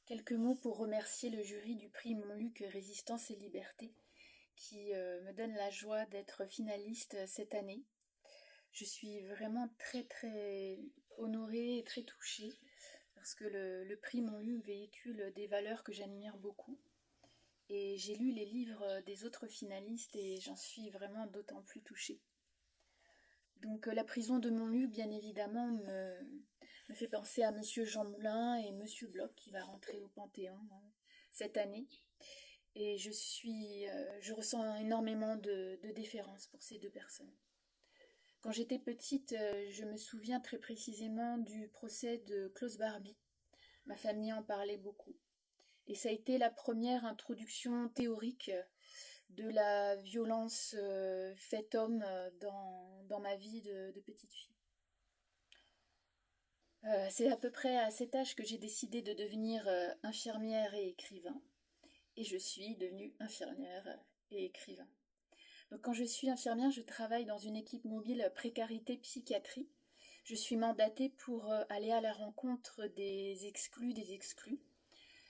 Quelques mots pour remercier le jury du prix Montluc Résistance et Liberté qui me donne la joie d'être finaliste cette année. Je suis vraiment très honorée et très touchée parce que le prix Montluc véhicule des valeurs que j'admire beaucoup. Et j'ai lu les livres des autres finalistes et j'en suis vraiment d'autant plus touchée. Donc la prison de Montluc, bien évidemment, me fait penser à Monsieur Jean Moulin et Monsieur Bloch qui va rentrer au Panthéon cette année. Et je ressens énormément de déférence pour ces deux personnes. Quand j'étais petite, je me souviens très précisément du procès de Klaus Barbie. Ma famille en parlait beaucoup. Et ça a été la première introduction théorique de la violence faite homme dans ma vie de petite fille. C'est à peu près à cet âge que j'ai décidé de devenir infirmière et écrivain. Et je suis devenue infirmière et écrivain. Donc quand je suis infirmière, je travaille dans une équipe mobile précarité psychiatrie. Je suis mandatée pour aller à la rencontre des exclus,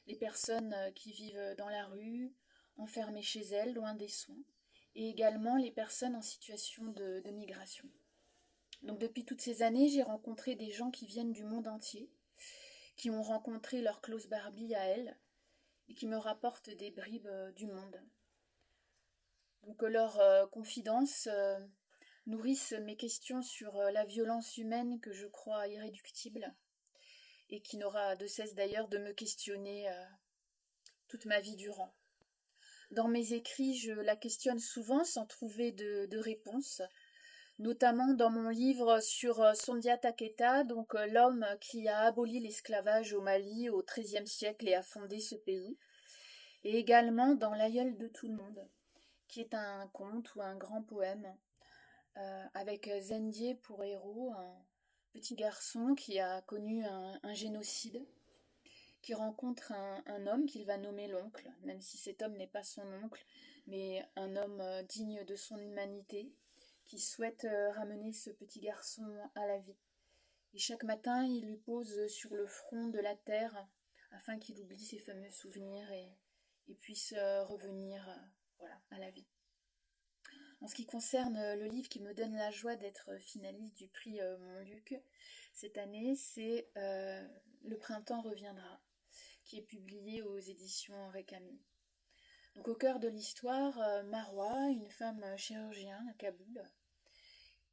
les personnes qui vivent dans la rue, enfermées chez elles, loin des soins, et également les personnes en situation de migration. Donc depuis toutes ces années, j'ai rencontré des gens qui viennent du monde entier, qui ont rencontré leur Klaus Barbie à elles, et qui me rapportent des bribes du monde. Donc leurs confidences nourrissent mes questions sur la violence humaine que je crois irréductible, et qui n'aura de cesse d'ailleurs de me questionner toute ma vie durant. Dans mes écrits, je la questionne souvent sans trouver de réponse, notamment dans mon livre sur Sondiata Keita, donc l'homme qui a aboli l'esclavage au Mali au XIIIe siècle et a fondé ce pays, et également dans L'aïeul de tout le monde, qui est un conte ou un grand poème, avec Zendier pour héros, un petit garçon qui a connu un génocide, qui rencontre un homme qu'il va nommer l'oncle, même si cet homme n'est pas son oncle, mais un homme digne de son humanité, qui souhaite ramener ce petit garçon à la vie. Et chaque matin, il lui pose sur le front de la terre, afin qu'il oublie ses fameux souvenirs et puisse revenir voilà, à la vie. En ce qui concerne le livre qui me donne la joie d'être finaliste du prix Montluc cette année, c'est Le printemps reviendra, qui est publié aux éditions Récamier. Donc au cœur de l'histoire, Marwa, une femme chirurgien à Kaboul,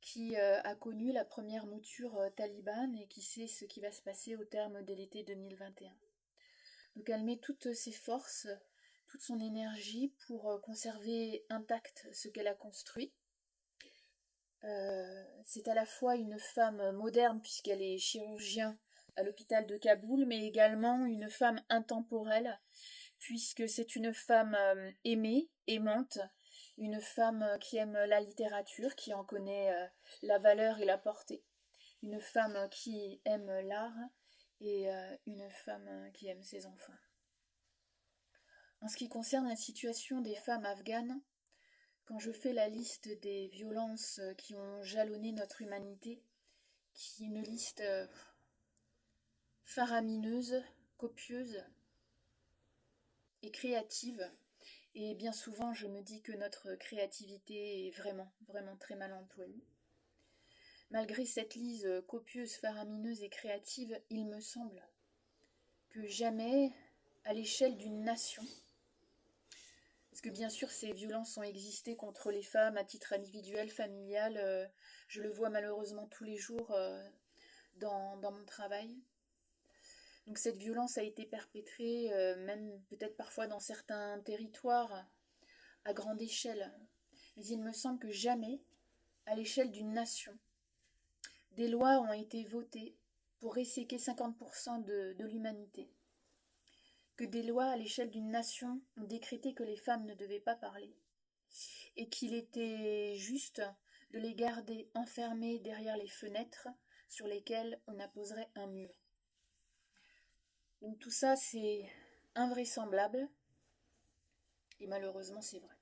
qui a connu la première mouture talibane et qui sait ce qui va se passer au terme de l'été 2021. Donc elle met toutes ses forces, toute son énergie pour conserver intact ce qu'elle a construit. C'est à la fois une femme moderne puisqu'elle est chirurgien à l'hôpital de Kaboul, mais également une femme intemporelle puisque c'est une femme aimée, aimante, une femme qui aime la littérature, qui en connaît la valeur et la portée, une femme qui aime l'art et une femme qui aime ses enfants. En ce qui concerne la situation des femmes afghanes, quand je fais la liste des violences qui ont jalonné notre humanité, qui est une liste faramineuse, copieuse et créative, et bien souvent je me dis que notre créativité est vraiment très mal employée. Malgré cette liste copieuse, faramineuse et créative, il me semble que jamais, à l'échelle d'une nation, parce que bien sûr ces violences ont existé contre les femmes à titre individuel, familial, je le vois malheureusement tous les jours dans mon travail. Donc cette violence a été perpétrée, même peut-être parfois dans certains territoires, à grande échelle. Mais il me semble que jamais, à l'échelle d'une nation, des lois ont été votées pour resséquer 50% de l'humanité. Que des lois à l'échelle d'une nation ont décrété que les femmes ne devaient pas parler. Et qu'il était juste de les garder enfermées derrière les fenêtres sur lesquelles on apposerait un mur. Donc tout ça, c'est invraisemblable, et malheureusement c'est vrai.